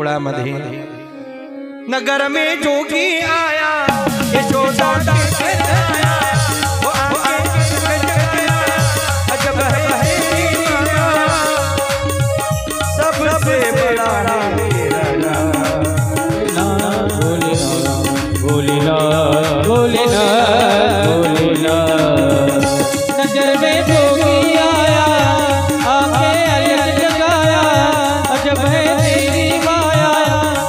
गोकुळामध्ये नगर में जोगी आया यशोदा आया वो आके अजब है सबसे बड़ा भोलेनाथ भोलेनाथ भोलेनाथ नजर में जोगी आया आके अलग जगाया अजब है तेरी माया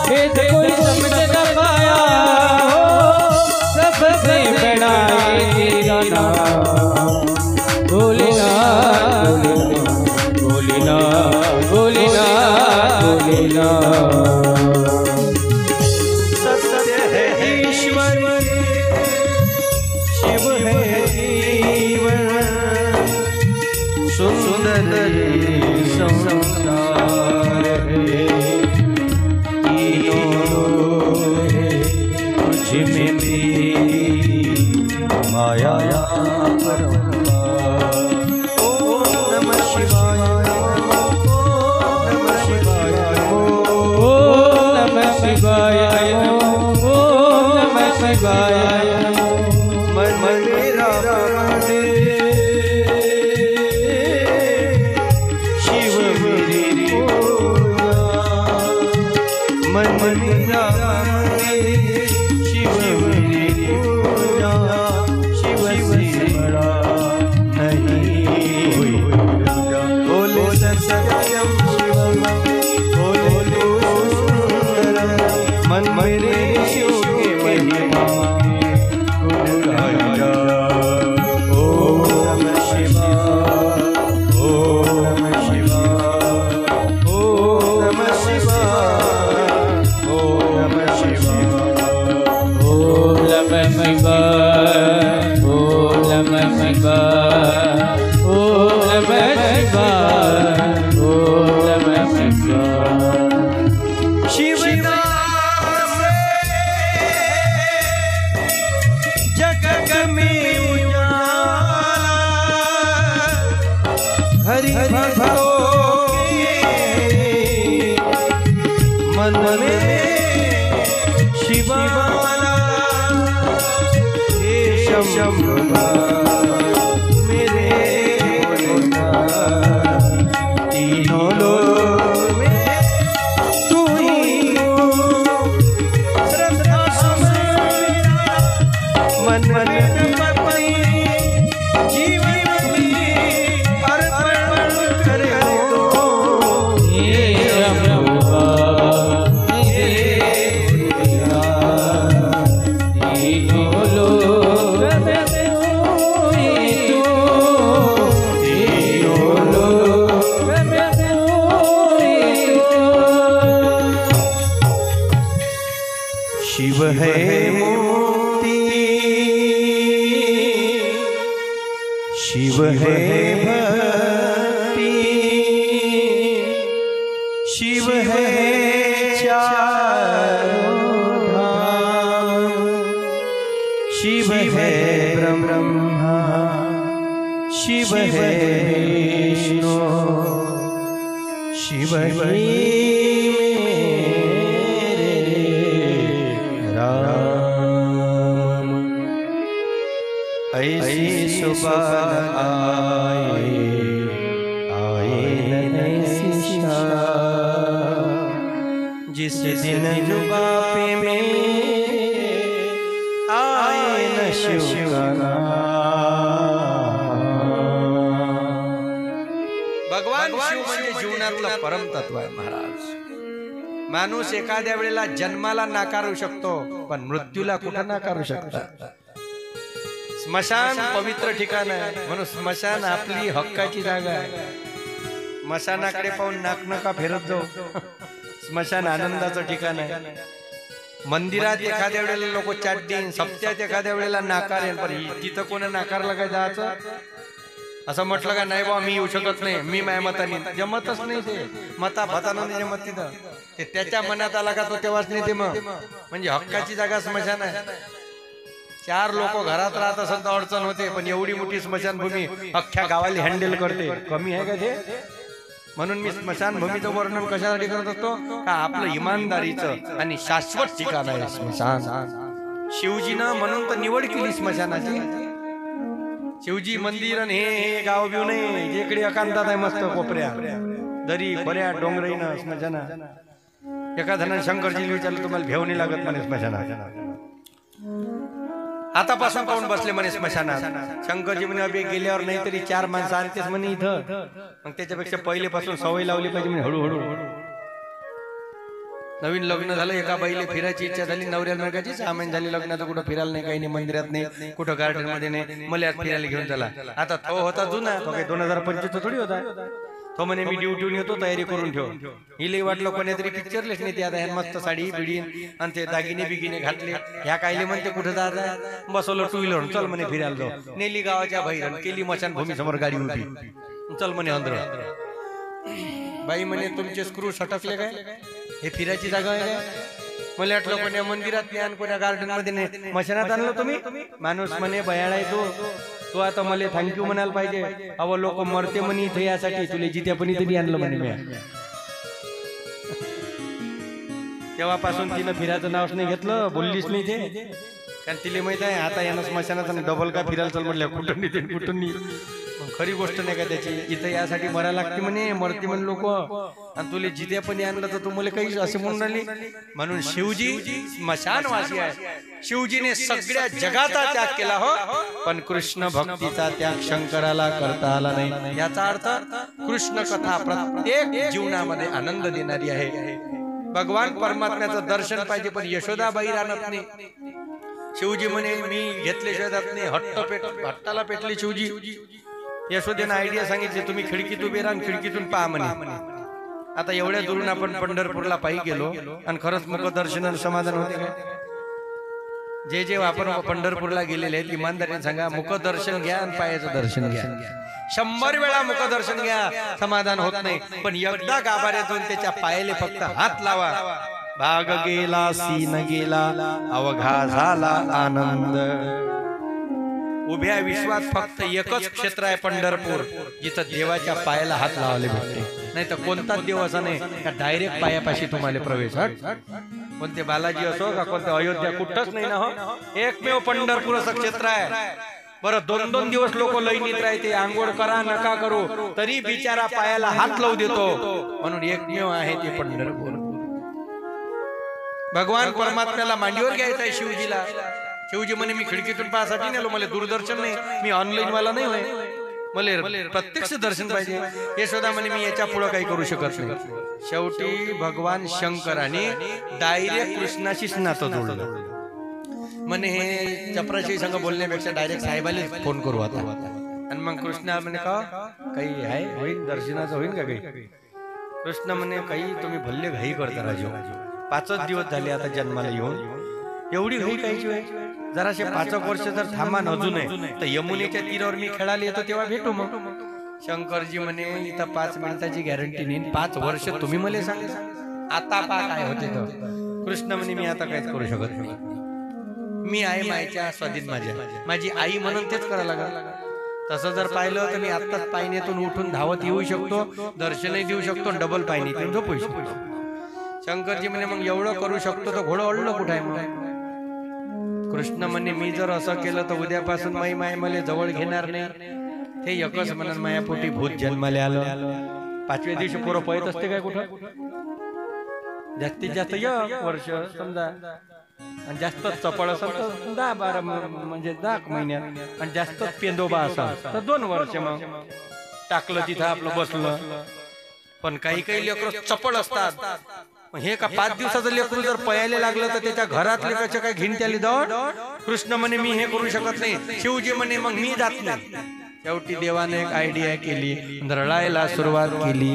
भेद कोई समझ न पाया सबसे बड़ा तेरा नाम भोलेनाथ भोलेनाथ भोलेनाथ भोलेनाथ सुंदर संसार है तुझ में तेरी माया ओम नमः शिवाय ओम नमः शिवाय ओम नमः शिवाय ओम नमः शिवाय मन मेरा मन मेरे शिव के महिमा गुण गाया ओम नमः शिवाय ओम नमः शिवाय ओम नमः शिवाय ओम नमः शिवाय ओम नमः शिवाय ओम नमः शिवाय ओम नमः शिवाय ओम नमः शिवाय शिव हरि भक्तों मन में शिवाला हे शंभु मेरे तीनों लोग में तू ही श्रद्धा मन मन शिव है मोती शिव है भक्ति शिव है चारों धाम शिव है ब्रह्मा शिव है विष्णु शिव ऐसी सुबह आए जिस दिन जुबापे में आए न शिव का भगवान शिव म्हणजे जीवनातलं परम तत्व आहे महाराज। माणूस एखाद्या वेळेला जन्माला नाकारू शकतो पण मृत्यूला कुठं नाकारू शकतो। स्मशान पवित्र ठिकाण आहे म्हणून स्मशान आपली हक्काची जागा आहे। स्मशानाकडे पाहून नाकनका फिरत जाऊ। स्मशान आनंदाचं ठिकाण आहे। मंदिरात एखाद्या वेळेला लोक चाटतील, सप्त्यात एखाद्या वेळेला नाकारेल, पण तिथं कोणी नाकारलं काय जायचं असं म्हटलं का नाही बा मी येऊ शकत नाही, मी माझ्या मताने जमतच नाही। ते मता फतानं जमत तिथं ते त्याच्या मनात आला का तो तेव्हाच नाही ते मग म्हणजे हक्काची जागा स्मशान आहे। चार लोक घरात राहत असत अडचण होते, पण एवढी मोठी स्मशानभूमी अख्ख्या गावाला हँडल करते, कमी आहे का ते? म्हणून मी स्मशानभूमीचं वर्णन कशासाठी करत असतो का आपलं इमानदारीचं आणि शाश्वत ठिकाण आहे स्मशान. शिवजीनं म्हणून तर निवड केली स्मशानाची. शिवजी मंदिर आणि हे गाव बिव नाही, जिकडे एकांतात आहे मस्त कोपऱ्या दरी खोऱ्या डोंगराईनं स्मशाना. एका जणांनी शंकरजीला विचारलं तुम्हाला भेव नाही लागत म्हणे स्मशानात, आतापासून पाहून बसले म्हणे स्मशानात. शंकरजी म्हणे अबे गेल्यावर नाही तरी 4 माणसं आणतेच म्हणे इथं, मग त्याच्यापेक्षा पहिलेपासून सवय लावली पाहिजे म्हणे हळूहळू. नवीन लग्न झालं, एका बाईला फिरायची इच्छा झाली, नवऱ्याला नकाची 6 महिने झाले लग्नाचं, कुठं फिरायला नाही, काही नाही, मंदिरात नाही, कुठं गार्डन मध्ये नाही, मला आज फिरायला घेऊन चला. आता तो होता जुना, तो काही 2025 थोडी होता. तो म्हणे मी ड्युटीहून येतो, तयारी करून ठेव. हिला वाटलं कोणीतरी पिक्चरलेच नाही ते, आता मस्त साडी बिडी आणि ते दागिने बिगिने घातले. ह्या कायले म्हणते कुठं जायचं, बसवलं 2 व्हीलर, चल म्हणे फिरायला जाऊ. नेली गावाच्या बाहेर, केली मशानभूमी समोर गाडी उभी, चल म्हणे अंदर. बाई म्हणे तुमचे स्क्रू सटकले काय, हे फिरायची जागा आहे काय? मला वाटलं कोण्या मंदिरात नाही आणि कोण्या गार्डन मध्ये नाही, मशानात आणलं तुम्ही. माणूस म्हणे बयाळा आहे तो आता मला थँक्यू म्हणायला पाहिजे. अव लोक मरते म्हणे इथे यासाठी, तुला जिथे पण इथे आणलं म्हणे मी. तेव्हापासून तिनं फिरायचं नावच नाही घेतलं, बोललीच नाही ते, कारण तिला माहित आहे आता यानं स्मशानात डबल का फिरायला चल म्हटलं, कुठून नाही कुठून नाही. खरी गोष्ट नाही का त्याची, इथं यासाठी मरायला लागते म्हणे, मरते म्हणे लोक, आणि तुला जिथे पण आणलं तर तू मला काही असे म्हणून राहिली. म्हणून शिवजी स्मशानवासी आहे. शिवजीने सगळ्या जगाचा त्याग केला हो, पण कृष्ण भक्तीचा त्याग शंकराला करता आला नाही. याचा अर्थ कृष्ण कथा प्रत्येक जीवनामध्ये आनंद देणारी आहे. भगवान परमात्म्याचं दर्शन पाहिजे, पण यशोदाबाई राहत नाही. शिवजी म्हणे मी घेतल्याशिवाय जात नाही, हट्टाला पेटले शिवजी. यशोदेनं आयडिया सांगितली, तुम्ही खिडकीत उभे राहा, खिडकीतून पहा म्हणे. आता एवढ्या दुरून आपण पंढरपूरला पायी गेलो आणि खरंच मुख दर्शनाला समाधान होते काय? जे आपण पंढरपूरला गेलेले आहेत इमानदारीने सांगा, मुख दर्शन घ्या आणि पायाचं दर्शन घ्या. 100 वेळा मुख दर्शन घ्या, समाधान होत नाही, पण एकदा गाभाऱ्यातून त्याच्या पायाले फक्त हात लावा, भाग गेला सीन गेला, अवघा झाला आनंद. उभ्या विश्वात फक्त एकच क्षेत्र आहे पंढरपूर, जिथं देवाच्या पायाला हात लावले भेटते. नाही तर कोणताच देव असा नाही का डायरेक्ट पायापाशी तुम्हाला प्रवेश. कोणते बालाजी असो का कोणते अयोध्या, कुठंच नाही ना हो. एकमेव पंढरपूर असं क्षेत्र आहे. बरं 2-2 दिवस लोक लाईनीत राहते, आंघोळ करा नका करू तरी बिचारा पायाला हात लावू देतो. म्हणून एकमेव आहे ते पंढरपूर. भगवान परमात्म्याला मांडीवर घ्यायचं आहे शिवजीला. शिवजी म्हणे मी खिडकीतून पाहासाठी नेलो, मला दूरदर्शन नाही, मी ऑनलाईन वाला नाही होय, मला प्रत्यक्ष दर्शन पाहिजे. यशोदा म्हणे मी याच्या पुढे काही करू शकत नाही. शेवटी भगवान शंकराने डायरेक्ट कृष्णाशीच नातं जोडलं. म्हणे हे चपराशी संग बोलण्यापेक्षा डायरेक्ट साहेबाला फोन करू आता. आणि मग कृष्णा म्हणे का काही आहे होईल दर्शनाचं होईल का काही? कृष्ण म्हणे काही तुम्ही भल्ले घाई करता राजू, 5च दिवस झाले आता जन्माला येऊन, एवढी घाई कायची आहे? जराशे 5 वर्ष जर थांबा अजून आहे तर यमुनेच्या तीरावर मी खेळायला येतो तेव्हा भेटू. मग शंकरजी म्हणे इथं 5 मिनिटाची गॅरंटी नाही, 5 वर्ष तुम्ही मला सांगा आता पा काय होते. तर कृष्ण म्हणे मी आता काहीच करू शकत नाही, मी आहे मायच्या स्वाधीन, माझी आई म्हणून तेच करायला लागलं. तसं जर पाहिलं तर मी आत्ताच पायनेतून उठून धावत येऊ शकतो, दर्शनही देऊ शकतो, डबल पायनेतून झोपू शकतो. शंकरजी म्हणे मग एवढं करू शकतो तर घोडं अडलं कुठं आहे? मग कृष्ण म्हणे मी जर असं केलं तर उद्यापासून माय मला जवळ घेणार नाही. ते एकच म्हणून मायापोटी भूत जन्माला आलं. 5व्या दिवशी पोरं पळत असते काय कुठं? जास्तीत जास्त 1 वर्ष समजा, आणि जास्त चपळ असेल तर 10-12 म्हणजे 10 महिन्यात, आणि जास्त पेंदोबा असेल तर 2 वर्ष. मग टाकलं तिथं आपलं बसलं. पण काही लेकरं चपळ असतात. हे का 5 दिवसाचं लेकरू जर पयायला लागलं तर त्याच्या घरातले कशा काय घेऊन त्याली दौड. कृष्ण म्हणे मी हे करू शकत नाही. शिवजी म्हणे मग मी जात नाही. शेवटी देवाने एक आयडिया केली, रडायला सुरुवात केली.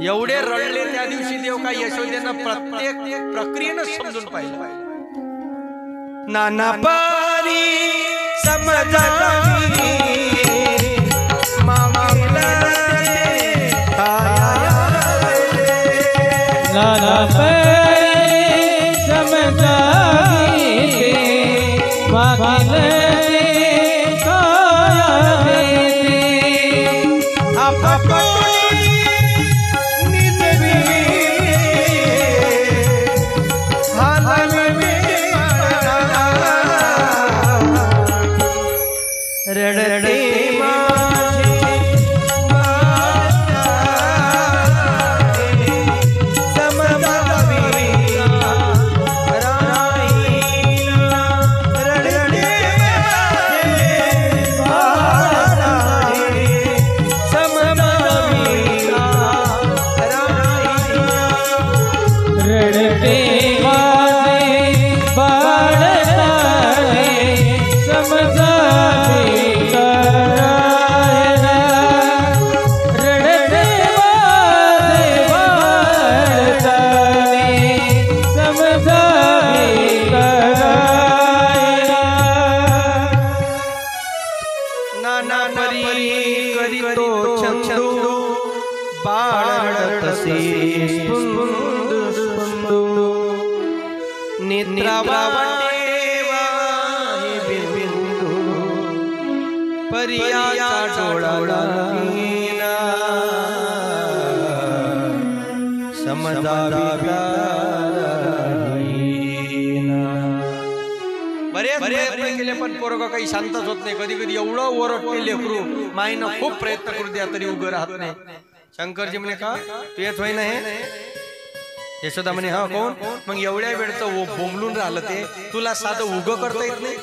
एवढे रडले त्या दिवशी देव का यशोदेनं प्रत्येक प्रक्रियेनं समजून पाहिलं. नाना पारी समजली नाना पे समझाई मांगले काया दे आप नेत्रावाटेवा हे बिंदू परियाचा डोळा लागेना समजावी बरेच प्रयत्न केले पण पोरगा काही शांतच होत नाही. कधी कधी एवढं ओरडते लेकरू माईनं खूप प्रयत्न करू द्या तरी उभं राहत नाही. शंकरजी म्हणे का तू येत होई ना हे यशोदा म्हणे हा कोण. मग एवढ्या वेळचं बोंबलून राहिलं ते तुला साधं उगं करता येत नाही.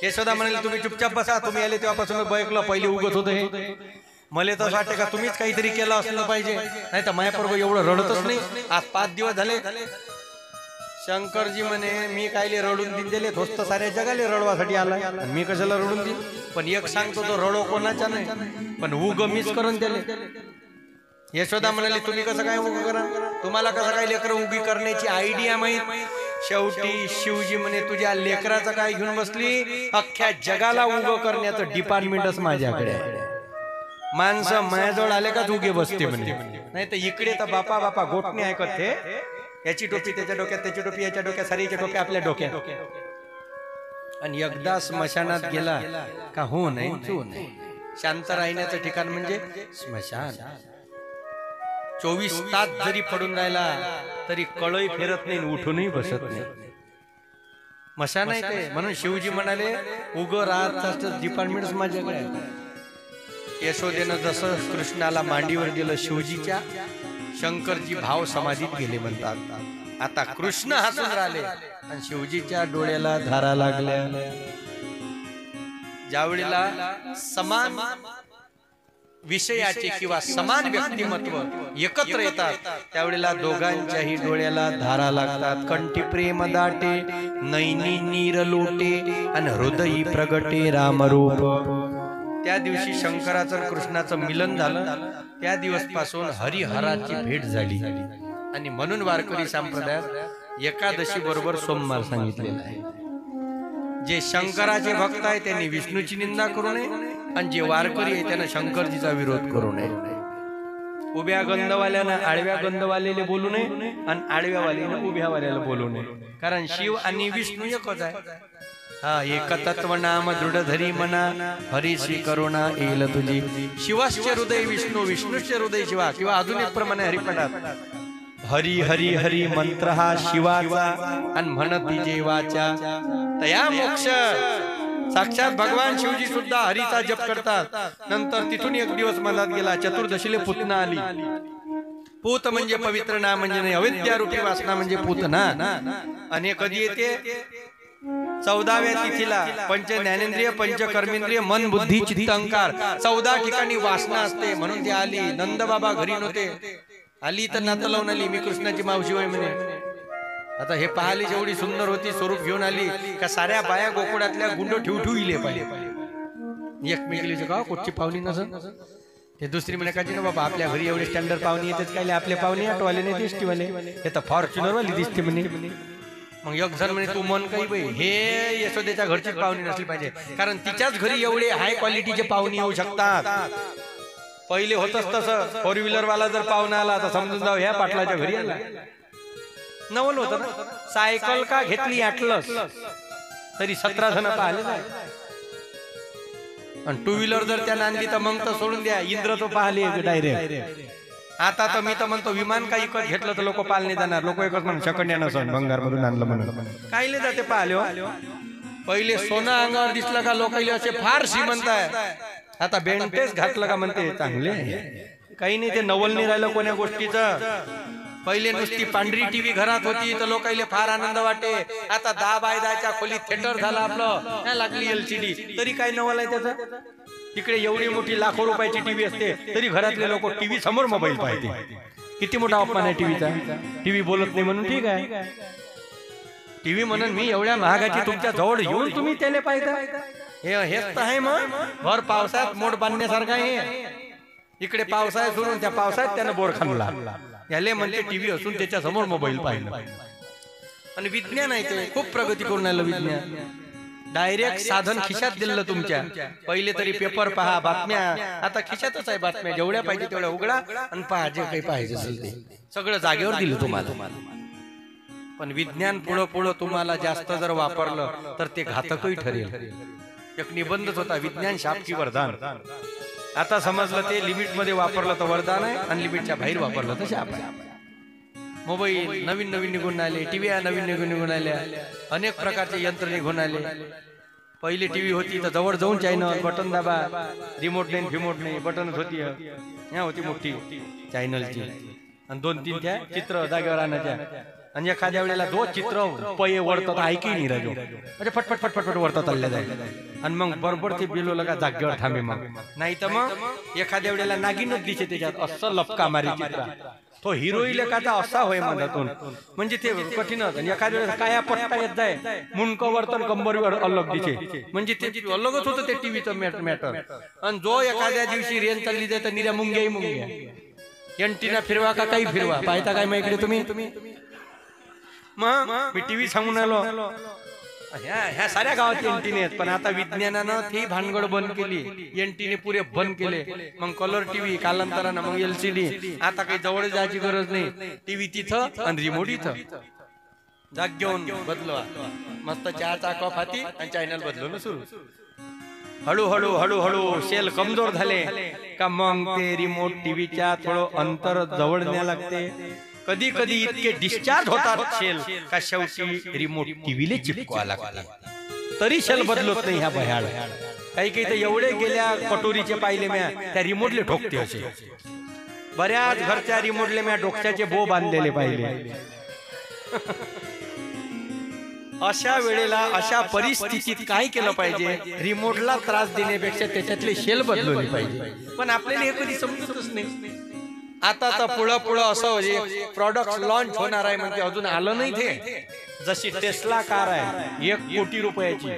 यशोदा म्हणाले तुम्ही चुपचाप बसा. तुम्ही आले तेव्हापासून बैकलं पहिले उगत होतं हे. मला तर असं वाटतं का तुम्हीच काहीतरी केलं असलं पाहिजे नाही तर मायापोरगं एवढं रडतच नाही. आज 5 दिवस झाले. शंकरजी म्हणे मी कायले रडून दिन दिले दोस्त साऱ्या जगाले रडवासाठी आलाय मी कशाला रडून दिन. पण एक सांगतो तो रडो कोणाचा नाही पण उग मीच करून दिले. यशोदा म्हणाली तुम्ही कसं काय उग करा तुम्हाला कसं काय लेकरं उगी करण्याची आयडिया माहित. शेवटी शिवजी म्हणे तुझ्या लेकराचं काय घेऊन बसली. अख्ख्या जगाला उग करण्याचं डिपार्टमेंटच माझ्याकडे आहे. माणसं माझ्याजवळ आले का उगे बसते म्हणे. नाही तर इकडे तर बापा बापा गोठणे ऐकत ते याची टोपी त्याच्या डोक्यात त्याची टोपी याच्या डोक्यात सारीच्या टोपी आपल्या डोक्यात. आणि एकदा स्मशानात गेला का हो नाही तू नाही. शांत राहण्याचं ठिकाण म्हणजे स्मशान. 24 तास जरी पडून राहिला तरी कळई फिरत नाही उठूनही बसत नाही. स्मशान आहे ते. म्हणून शिवजी म्हणाले उगं राहत डिपार्टमेंट माझ्याकडे आहे. यशोदेनं जसं कृष्णाला मांडीवर गेलं शिवजीच्या शंकरजी भाव समाधीत गेले म्हणतात. आता कृष्ण हसून राहिले आणि शिवजीच्या डोळ्याला धारा लागल्या. ज्यावेळेला समान विषयाचे किंवा समान व्यक्तिमत्व एकत्र येतात त्यावेळेला दोघांच्याही डोळ्याला धारा लागतात. कंठी प्रेम दाटे नैनी नीर लोटे आणि हृदयी प्रगटे रामरूप. त्या दिवशी शंकराचं कृष्णाचं मिलन झालं. त्या दिवस पासून हरिहराची भेट झाली. आणि म्हणून वारकरी संप्रदायात एकादशी बरोबर सोमवार सांगितलेला आहे. जे शंकराचे भक्त आहे त्यांनी विष्णूची निंदा करू नये आणि जे वारकरी आहे त्यांना शंकरजीचा विरोध करू नये. उभ्या गंधवाल्यानं आडव्या गंधवाल्याला बोलू नये आणि आडव्यावाल्यानं उभ्यावाल्याला बोलू नये. कारण शिव आणि विष्णू एकच आहे. हा एकतत्व नाम दृढ धरी मना हरी श्री करुणा येईल तुझी. शिवाचे हृदय विष्णू विष्णूचे हृदय शिवा. किंवा अजून एक प्रमाणे हरिपटात हरी हरी हरी मंत्र हा शिवाचा आणि म्हणती जेवाच्या तया मोक्ष. साक्षात भगवान शिवजी सुद्धा हरीचा जप करतात. नंतर तिथून एक दिवस मनात गेला. चतुर्दशीले पुतना आली. पूत म्हणजे पवित्र नाम म्हणजे नाही. अविद्या रूपी वासना म्हणजे पूतना. आणि कधी येते 14व्या तिथीला. पंच ज्ञानेंद्रिय पंच कर्मेंद्रिय मन बुद्धी चित्त अहंकार 14 ठिकाणी वासना असते. म्हणून ती आली. नंद बाबा घरी नव्हते. आली तर नातं लावून आली मी कृष्णाची मावशी होय म्हणे. आता हे पाहाली जेवढी सुंदर होती स्वरूप घेऊन आली का साऱ्या बाया गोकुळातल्या गुंड ठेवू इले पाहिजे. एकमेकीला का कुठची पाहुणी नसत ते दुसरी म्हणे काची ना बाबा आपल्या घरी एवढे स्टँडर्ड पाहुणी येतेच काय आपले पाहुणे ऑटोवाले नाही दिसते म्हणे. हे तर फॉर्च्युनर वाली दिसते म्हणे. मग एक जण म्हणे तू मन काही बाई हे यशोदेच्या घरचीच पाहुणी नसली पाहिजे. कारण तिच्याच घरी एवढे हाय क्वालिटीचे पाहुणे येऊ शकतात. पहिले होतच तसं. 4 व्हीलर वाला जर पाहुणा आला तर समजून जाऊ ह्या पाटलाच्या घरी आला. नवल होत ना. सायकल का घेतली ॲटलस तरी 17 जण पाहिले नाही. आणि 2 व्हीलर जर त्या नांदली तर मग तर सोडून द्या. इंद्र तो पाहिले डायरेक्ट. आता तर मी तर म्हणतो विमान काही विकत घेतलं तर लोक पालने जाणार. लोक एकच म्हणून शकंड्या नसन भंगार मधून आणलं म्हणून काही नाही जाते पाहिले. पहिले सोनं अंगावर दिसलं का लोकांनी असे फार श्रीमंत आहे. आता बेंटेच घातलं का म्हणते चांगले काही नाही. ते नवल नाही राहिलं कोण्या गोष्टीचं. पहिले नुसती पांढरी टीव्ही घरात होती तर लोकांना फार आनंद वाटे. आता 10 बाय 10च्या खोलीत थिएटर झालं आपलं. लागली LCD तरी काय नवल आहे त्याचं. तिकडे एवढी मोठी लाखो रुपयाची टीव्ही असते तरी घरातले लोक टीव्ही समोर मोबाईल पाहते. किती मोठा अपमान आहे टीव्हीचा. टीव्ही बोलत नाही म्हणून ठीक आहे. टीव्ही म्हणून मी एवढ्या महागाची तुमच्या जवळ येऊन तुम्ही त्याने पाहिजे हेच तर आहे. मग भर पावसाळ्यात मोठ बांधण्यासारखं आहे. इकडे पावसाळ्यात सोडून त्या पावसाळ्यात त्यानं बोर खाल्ला. याले म्हणते टीव्ही असून त्याच्या समोर मोबाईल पाहिलं. आणि विज्ञान आहे ते खूप प्रगती करून आलं विज्ञान. डायरेक्ट साधन खिशात दिलं तुमच्या. पहिले तरी पेपर पहा बातम्या. आता खिशातच आहे बातम्या. जेवढ्या पाहिजे तेवढ्या उघडा आणि पहा जे काही पाहिजे असेल ते सगळं जागेवर दिलं तुम्हाला. पण विज्ञान पुढं पुढं तुम्हाला जास्त जर वापरलं तर ते घातकही ठरेल. एक निबंधच होता, विज्ञान शाप की वरदान. आता समजलं ते लिमिट मध्ये वापरलं तर वरदान आहे, अनलिमिटच्या बाहेर वापरलं तर शाप आहे. मोबाईल नवीन नवीन निघून आले, टीव्ही नवीन निघून आल्या, अनेक प्रकारचे यंत्र निघून आले. पहिली टीव्ही होती तर जवळ जाऊन चॅनल बटन दाबा, रिमोट नाही फिमोट नाही, बटनच होती. ह्या होती मोठी चॅनलची आणि 2-3 त्या चित्र जागेवर आणायच्या. आणि एखाद्या वेळेला 2 चित्र पये वरतात ऐकी नाही राजो, म्हणजे फटफट फटफट वरतात चालल्या जाईल. आणि मग बरोबर ते बिलो का जागेवर थांबे. मग नाही तर मग एखाद्या वेळेला नागिनच दिसे त्याच्यात, असं लपका मारी चित्र. तो हिरोईन एखादा असा होय मधातून, म्हणजे ते कठीणच. आणि एखाद्या वेळेस काय पट्टा येत जाय, मुंडक वर्तन कंबरवर अलग दिसे, म्हणजे ते अलगच होतं ते टीव्हीचं मॅटर. आणि जो एखाद्या दिवशी रेन चालली जाय तर निऱ्या मुंग्याही मुंग्या, एंटीना फिरवा का काही फिरवा, पाहता काय मग इकडे तुम्ही. मग मी टीव्ही सांगून आलो, ह्या साऱ्या गावात एंटीने आहेत. पण आता विज्ञानानं ती भानगड बंद केली, एंटीने पुरे बंद केले. मग कलर टीव्ही, कालांतरानं मग LCD. आता काही जवळ जायची गरज नाही, टीव्ही तिथं आणि रिमोट इथं. जाग घेऊन बदलवा, मस्त चहाचा कप हाती आणि चॅनल बदलवणं सुरू. हळूहळू हळूहळू शेल कमजोर झाले का मग ते रिमोट टीव्हीच्या थोडं अंतर जवळ न्याय लागते. कधी कधी इतके डिस्चार्ज होतात शेल का शेवटी रिमोट टीव्हीला चिपकवा लागते, तरी शेल बदलत नाही. ह्या भयाळ काही काही तर एवढे गेल्या कटोरीचे पाहिले म्या, त्या रिमोटले ठोकते असे. बऱ्याच घरच्या रिमोटले म्या डोक्याचे बो बांधलेले पाहिले. अशा वेळेला अशा परिस्थितीत काय केलं पाहिजे, रिमोटला त्रास देण्यापेक्षा त्याच्यातले शेल बदलवले पाहिजे. पण आपल्याला हे कधी समजतच नाही. आता तर पुढं पुढं असं प्रॉडक्ट लॉन्च होणार आहे, म्हणजे अजून आलं नाही ते. जशी टेस्ला कार आहे 1 कोटी रुपयाची,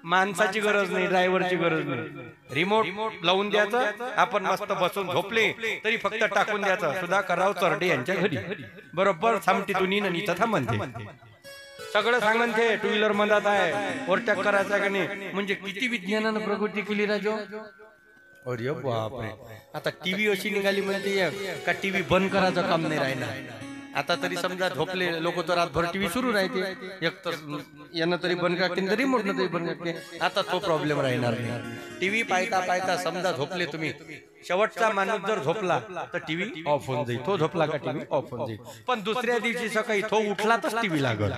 माणसाची गरज नाही, ड्रायव्हरची गरज नाही. रिमोट लावून द्यायचं, आपण मस्त बसून झोपले तरी फक्त टाकून द्यायचं. सुधाकरराव चरडे यांच्या घरी बरोबर थांबटीतून इथं थांबते. सगळं सांगन ते 2 व्हीलर मधात आहे, ओव्हरटेक करायचा का नाही. म्हणजे किती विज्ञानानं प्रगती केली राजो. अरे बापरे, आता टीव्ही अशी निघाली म्हणजे का टीव्ही बंद करायचं काम नाही राहिलं. आता तरी समजा झोपले लोक तर रातभर टीव्ही सुरू राहते, एक तर यानं तरी बंद करते तरी रिमोटनं तरी बंद करते. आता तो प्रॉब्लेम राहणार नाही. टीव्ही पाहता पाहता समजा झोपले तुम्ही, शेवटचा माणूस जर झोपला तर टीव्ही ऑफ होऊन जाईल, तो झोपला का टीव्ही ऑफ होऊन जाईल. पण दुसऱ्या दिवशी सकाळी तो उठला तर टीव्ही लागल,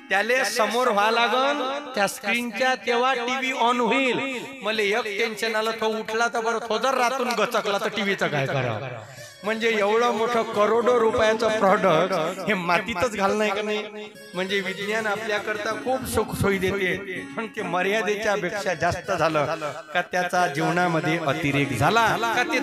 त्याले समोर व्हा लागल त्या स्क्रीनच्या, तेव्हा टीव्ही ऑन होईल. मला एक टेन्शन आलं, तो उठला तर बरं, तो जर रातून गचकला तर टीव्हीचं काय करावं. म्हणजे एवढं मोठं करोडो रुपयाचं प्रॉडक्ट हे मातीतच घालणं का नाही. म्हणजे विज्ञान आपल्याकरता खूप सुख सोयी देते, पण ते मर्यादेच्या पेक्षा जास्त झालं का त्याचा जीवनामध्ये अतिरेक झाला का ते